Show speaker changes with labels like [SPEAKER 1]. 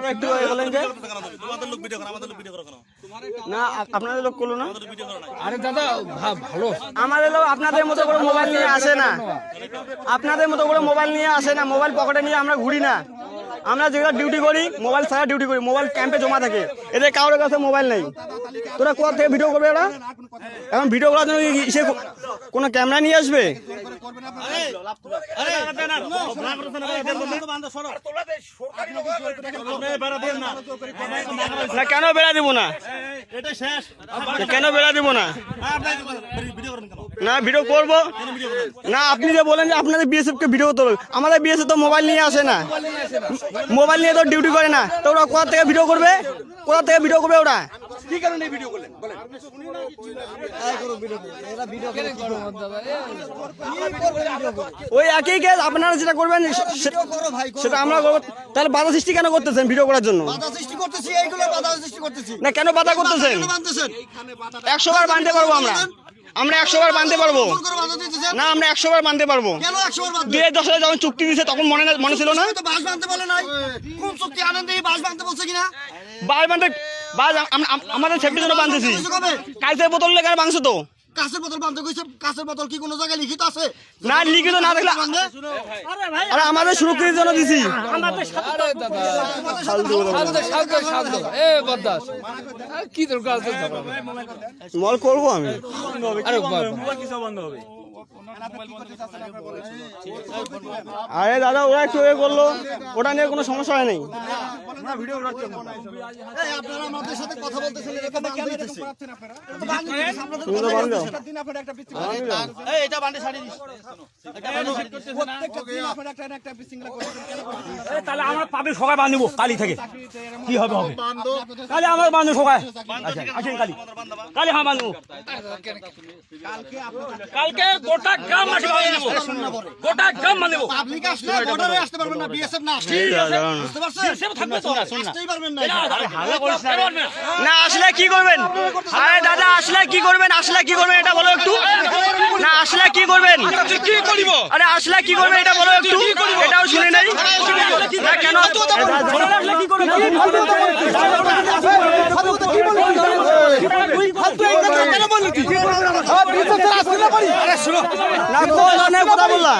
[SPEAKER 1] আপনারা একটু বলেন যে না আপনাদের লোক করলো না।
[SPEAKER 2] আরে দাদা ভালো,
[SPEAKER 1] আমাদের লোক আপনাদের মতো করে মোবাইল নিয়ে আসে না, আপনাদের মতো করে মোবাইল নিয়ে আসে না, মোবাইল পকেটে নিয়ে আমরা ঘুরি না। আমরা যেগুলো ডিউটি করি মোবাইল ছাড়া ডিউটি করি, মোবাইল ক্যাম্পে জমা থাকে, এদের কারোর কাছে মোবাইল নেই। তোরা কোথা থেকে ভিডিও করবে এরা? এখন ভিডিও করার জন্য সে কোনো ক্যামেরা নিয়ে আসবে? না কেন বেড়া দিব না, কেন বেড়া দিব না? না ভিডিও করবো না, আপনি যে বলেন যে আপনাদের বিএসএফ কে ভিডিও করতে হবে, আমাদের বিএসএফ তো মোবাইল নিয়ে আসে না, মোবাইল নিয়ে তো ডিউটি করে না, তো ওরা কোথা থেকে ভিডিও করবে? কোথা থেকে ভিডিও করবে ওরা?
[SPEAKER 2] কি কারণে ভিডিও করলেন বলেন?
[SPEAKER 1] ওই একই কেস, আপনারা যেটা করবেন সেটা আমরা করবো। তাহলে বাধা সৃষ্টি কেন করতেছেন ভিডিও করার জন্য? না কেন বাধা করতেছেন? 100 বার বাঁধতে পারবো আমরা 100 বার বাঁধতে পারবো না, আমরা 100 বার বাঁধতে পারবো। 2010 সালে যখন চুক্তি দিয়েছে তখন মনে ছিল না? আমাদের সেফটির জন্য বাঁধতেছি। কাঁচের বোতল লেগে বাঁধছো তো?
[SPEAKER 3] কাঁচের বোতল বাঁধতে কইছে, কাঁচের বোতল কি কোনো জায়গায় লিখিত আছে?
[SPEAKER 1] না লিখিত না থাকলে আরে আমাদের সুরক্ষিতের জন্য দিছি।
[SPEAKER 2] কি দরকার
[SPEAKER 1] মল করবো আমি। আরে দাদা ওরা একটু এ করলো, ওটা নিয়ে কোনো সমস্যা হয় নাই।
[SPEAKER 4] তাহলে আমরা পাবে সবাই বাঁধব কালি থেকে, কি হবে হবে কালি আমার বাঁধব সবাই। আসেন কালি কালি হ্যাঁ বাঁধব, কালকে গোটা গ্রাম মাসে বাঁধব, গোটা গ্রাম বাঁধব।
[SPEAKER 1] না আসলে কি করবেন? আরে দাদা আসলে কি করবেন? আসলে কি করবেন এটা বলো একটু। না আসলে কি করবেন?
[SPEAKER 2] কি করিব?
[SPEAKER 1] আরে আসলে কি করবেন এটা বলো একটু, এটাও শুনে নাই না কেন? কথা বললা